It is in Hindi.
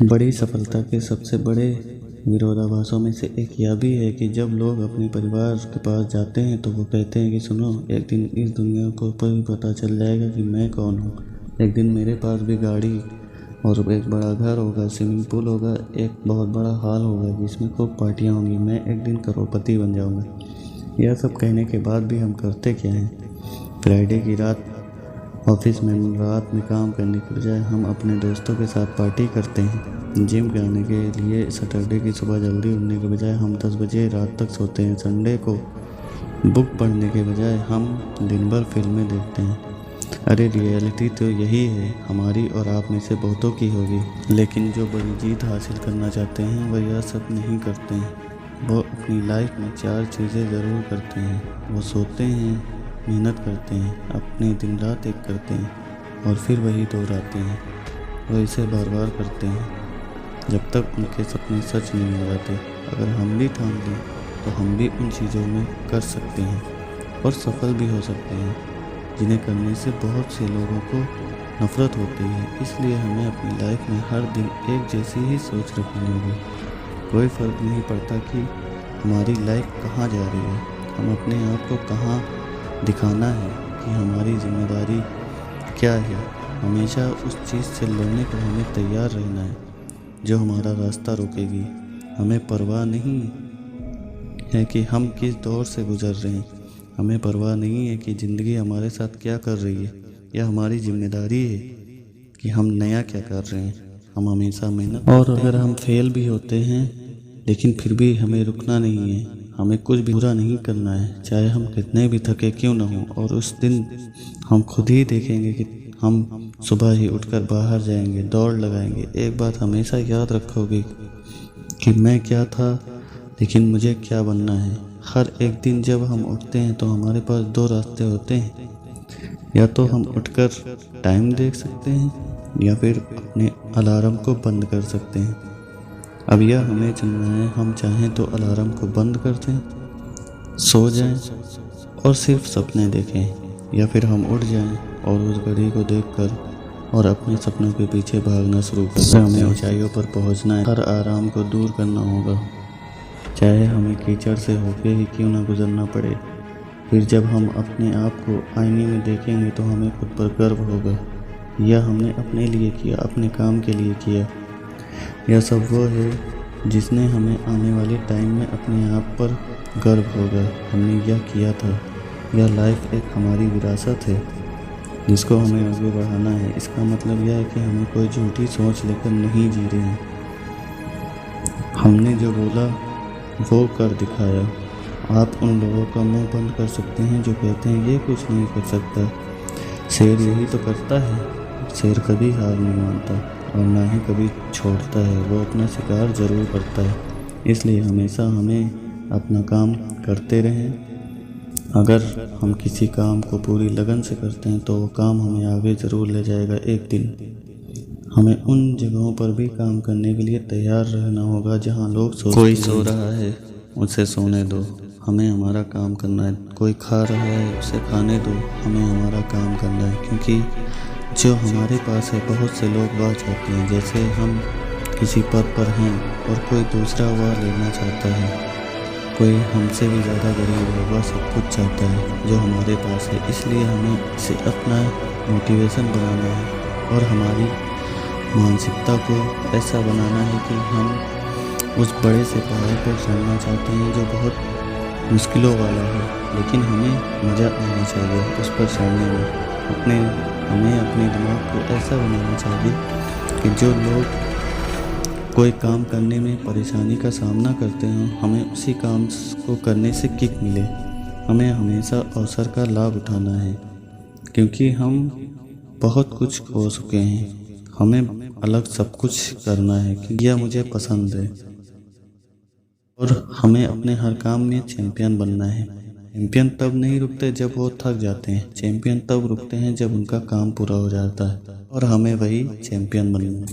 बड़ी सफलता के सबसे बड़े विरोधाभासों में से एक यह भी है कि जब लोग अपने परिवार के पास जाते हैं तो वो कहते हैं कि सुनो, एक दिन इस दुनिया को भी पता चल जाएगा कि मैं कौन हूँ। एक दिन मेरे पास भी गाड़ी और एक बड़ा घर होगा, स्विमिंग पूल होगा, एक बहुत बड़ा हॉल होगा जिसमें खूब पार्टियाँ होंगी। मैं एक दिन करोड़पति बन जाऊँगा। यह सब कहने के बाद भी हम करते क्या हैं? फ्राइडे की रात ऑफिस में रात में काम करने के बजाय हम अपने दोस्तों के साथ पार्टी करते हैं। जिम जाने के लिए सैटरडे की सुबह जल्दी उठने के बजाय हम 10 बजे रात तक सोते हैं। संडे को बुक पढ़ने के बजाय हम दिन भर फिल्में देखते हैं। अरे रियलिटी तो यही है, हमारी और आप में से बहुतों की होगी। लेकिन जो बड़ी जीत हासिल करना चाहते हैं वह यह सब नहीं करते हैं। वो अपनी लाइफ में 4 चीज़ें ज़रूर करते हैं। वो सोते हैं, मेहनत करते हैं, अपने दिन रात एक करते हैं और फिर वही दोहराते हैं। वो इसे बार बार करते हैं जब तक उनके सपने सच नहीं हो जाते। अगर हम भी ठान लें तो हम भी उन चीज़ों में कर सकते हैं और सफल भी हो सकते हैं जिन्हें करने से बहुत से लोगों को नफरत होती है। इसलिए हमें अपनी लाइफ में हर दिन एक जैसी ही सोच रखनी होगी। कोई फ़र्क नहीं पड़ता कि हमारी लाइफ कहाँ जा रही है, हम अपने आप को कहाँ दिखाना है कि हमारी जिम्मेदारी क्या है। हमेशा उस चीज़ से लड़ने को हमें तैयार रहना है जो हमारा रास्ता रोकेगी। हमें परवाह नहीं है कि हम किस दौर से गुजर रहे हैं। हमें परवाह नहीं है कि ज़िंदगी हमारे साथ क्या कर रही है। यह हमारी जिम्मेदारी है कि हम नया क्या कर रहे हैं। हम हमेशा मेहनत और अगर हम फेल भी होते हैं लेकिन फिर भी हमें रुकना नहीं है। हमें कुछ भी बुरा नहीं करना है, चाहे हम कितने भी थके क्यों न हों। और उस दिन हम खुद ही देखेंगे कि हम सुबह ही उठकर बाहर जाएंगे, दौड़ लगाएंगे। एक बात हमेशा याद रखोगे कि मैं क्या था लेकिन मुझे क्या बनना है। हर एक दिन जब हम उठते हैं तो हमारे पास 2 रास्ते होते हैं। या तो हम उठकर टाइम देख सकते हैं या फिर अपने अलार्म को बंद कर सकते हैं। अब यह हमें चुनना है। हम चाहें तो अलार्म को बंद कर दें, सो जाएं और सिर्फ सपने देखें, या फिर हम उठ जाएं और उस घड़ी को देखकर और अपने सपनों के पीछे भागना शुरू कर दें। हमें ऊंचाइयों पर पहुंचना है, हर आराम को दूर करना होगा, चाहे हमें कीचड़ से होके ही क्यों ना गुजरना पड़े। फिर जब हम अपने आप को आईने में देखेंगे तो हमें खुद पर गर्व होगा। यह हमने अपने लिए किया, अपने काम के लिए किया। यह सब वो है जिसने हमें आने वाले टाइम में अपने आप पर गर्व होगा। हमने यह किया था। यह लाइफ एक हमारी विरासत है जिसको हमें आगे बढ़ाना है। इसका मतलब यह है कि हमें कोई झूठी सोच लेकर नहीं जी रहे हैं। हमने जो बोला वो कर दिखाया। आप उन लोगों का मुंह बंद कर सकते हैं जो कहते हैं ये कुछ नहीं कर सकता। शेर यही तो करता है। शेर कभी हार नहीं मानता और ना ही कभी छोड़ता है। वो अपना शिकार ज़रूर करता है। इसलिए हमेशा हमें अपना काम करते रहें। अगर हम किसी काम को पूरी लगन से करते हैं तो वो काम हमें आगे ज़रूर ले जाएगा एक दिन। हमें उन जगहों पर भी काम करने के लिए तैयार रहना होगा जहां लोग कोई सो रहा है उसे सोने दो, हमें हमारा काम करना है। कोई खा रहा है उसे खाने दो, हमें हमारा काम करना है। क्योंकि जो हमारे पास है बहुत से लोग वह चाहते हैं, जैसे हम किसी पद पर हैं और कोई दूसरा वह लेना चाहता है। कोई हमसे भी ज़्यादा गरीब है, वह सब कुछ चाहता है जो हमारे पास है। इसलिए हमें इसे अपना मोटिवेशन बनाना है और हमारी मानसिकता को ऐसा बनाना है कि हम उस बड़े से पहाड़ पर चढ़ना चाहते हैं जो बहुत मुश्किलों वाला है, लेकिन हमें मज़ा आना चाहिए उस पर चढ़ने में। हमें अपने दिमाग को ऐसा बनाना चाहिए कि जो लोग कोई काम करने में परेशानी का सामना करते हों, हमें उसी काम को करने से किक मिले। हमें हमेशा अवसर का लाभ उठाना है क्योंकि हम बहुत कुछ खो चुके हैं। हमें अलग सब कुछ करना है क्योंकि यह मुझे पसंद है और हमें अपने हर काम में चैम्पियन बनना है। चैम्पियन तब नहीं रुकते जब वो थक जाते हैं। चैम्पियन तब रुकते हैं जब उनका काम पूरा हो जाता है और हमें वही चैम्पियन बनना है।